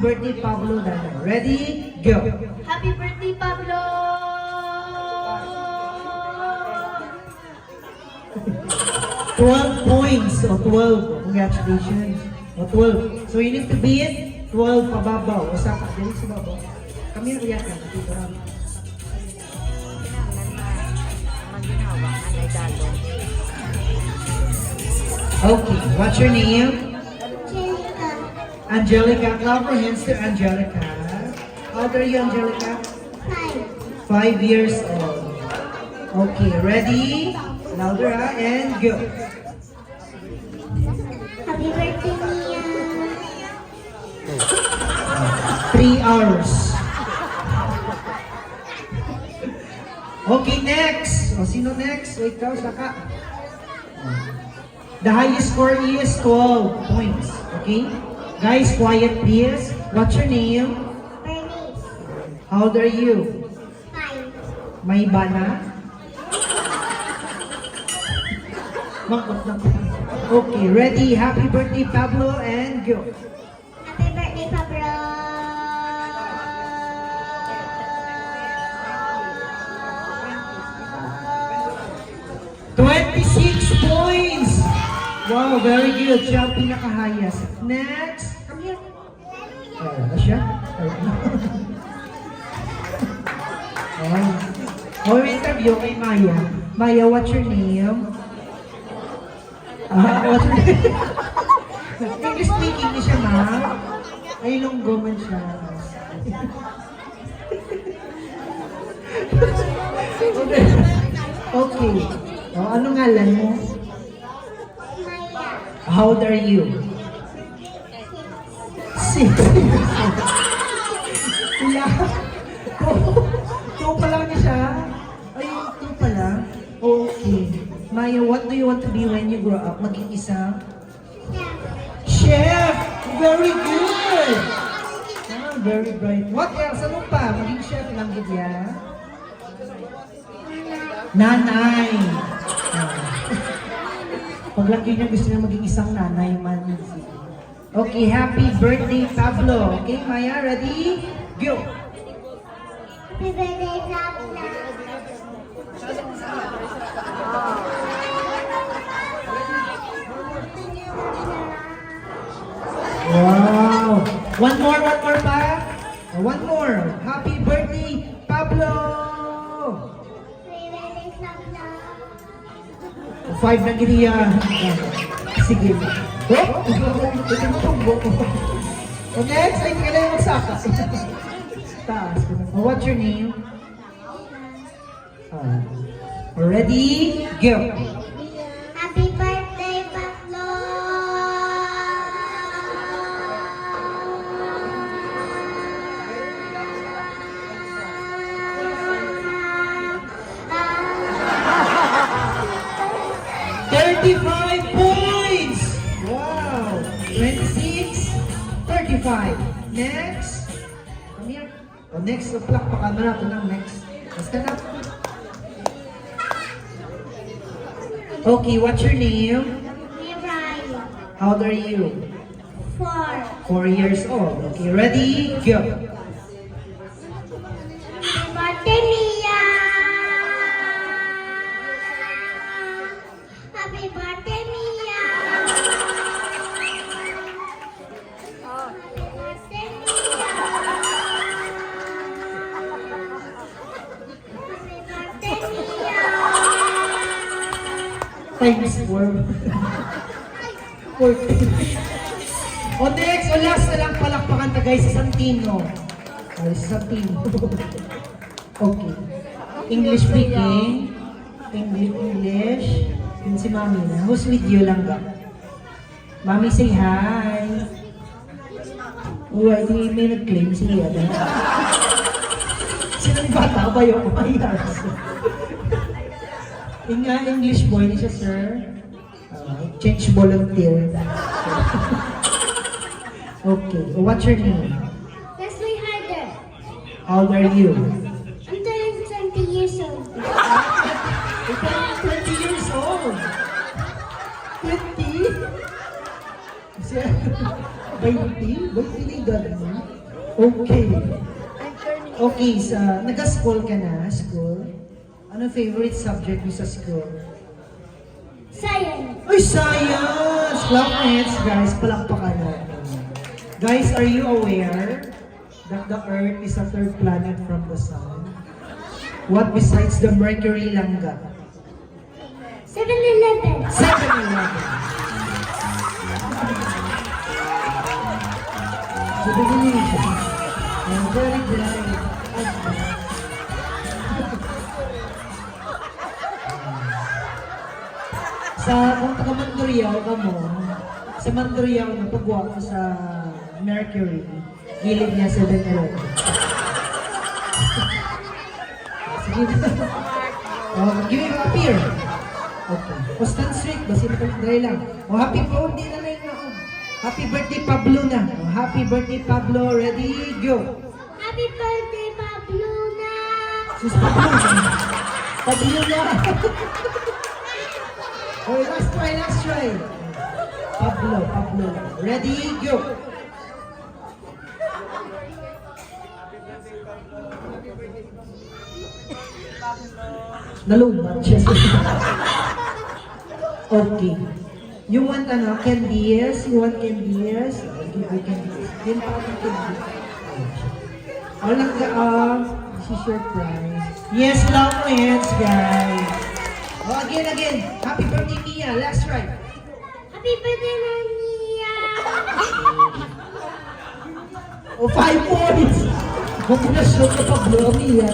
Birthday, Pablo Dana. Ready? Go! Happy birthday, Pablo! 12 points. O 12. Congratulations. O 12. So you need to be it. 12 pababaw. O saka. Dali sa babaw. Kami na uyak ka. Dito lang. Okay. What's your name? Angelica. Clap your hands to Angelica. How old are you, Angelica? 5 years old. Okay, ready? Louder, and go. Happy birthday, Mia! 3 hours. Okay, next. O, sino next? O, ikaw, saka. The highest score is 12 points. Okay? Guys, quiet please. What's your name? Bernice. How old are you? 5. May bana? Makot na. Okay, ready? Happy birthday, Pablo, and go. Happy birthday, Pablo! 26 points! Wow, very good. Siya ang pinaka-highest. Next. Come here. Oh, siya? Oh, may interview kay Maya. Maya, what's your name? What's your name? English speaking ni siya, ma. Ay, lunggo man siya. Okay. Oh, ano ngalan mo? Maya. How old are you? 6. Wala. Two pa lang niya siya. Ay, two pa lang. Okay. Maya, what do you want to be when you grow up? Maging isang? Chef! Very good! Ah, very bright. What else? Ano pa? Maging chef lang gudya? Nanay! Paglaki niya gusto niya maging isang nanay man. Okay, happy birthday, Pablo. Okay, Maya, ready? Go! Happy birthday, Pablo! Wow! One more pa? One more. Happy birthday, Pablo! Happy birthday, Pablo! 5 na giniya. Sige. Oh, ito mo tumbo ko. O next, ay hindi ka na yung magsaka. Taas. What's your name? Ready? Go! Happy birthday, Pablo! $35 points! Wow! 26, 35. Next. Come here. O next, plakpakan mo natin ang next. Stand up. Okay, what's your name? Mia Brian. How old are you? 4. 4 years old. Okay, ready? Go! Happy birthday, Mia! Happy birthday, Mia! Happy birthday, Mia! Happy birthday, Mia! Thanks for... O next, o last na lang palakpakan ta guys sa Santino. Ay, sa Santino. Okay. English speaking. English. Yun si Mami na. Who's with you lang ba? Mami, say hi. Uy, di may nag-claim si Yada. Sino ni bata ba yung mayas? English boy ni siya, sir. Change volunteer. Okay. What's your name? Leslie Harder. How old are you? I'm turning 20 years old. Ikaw 20 years old. 20? Siya, 20? 20 na gano'n? Okay. Okay, nag-school ka na, school? Ano favorite subject mo sa school? Science. Ay, science! Clap hands, guys. Palakpakan natin. Guys, are you aware that the Earth is a third planet from the Sun? What besides the Mercury Langga? 7-Eleven. 7-Eleven. So, beginning. I'm very glad. Kung taga Mandurriao ka mo, sa Mandurriao na pagwa ko sa Mercury, gilid niya 7-Eleven. Sige na. Give me a beer. Okay. O stand straight, basi dry lang. O happy po, hindi na na yun ako. Happy birthday Pablo na. O, happy birthday Pablo, ready, go. Happy birthday, Pablo na. Sus Pablo na. Pablo na. Okay, last try. Pablo. Ready, go. Nalumbat siya. Okay. You want candies? You want candies? I'll give you candies. Then pa ako candies. Walang this is your prize. Yes, long hands, guys. Oh, again. Happy birthday, Mia. Last try. Happy birthday, Mia. Oh, 5 points. Congratulations, Pablo. Mia.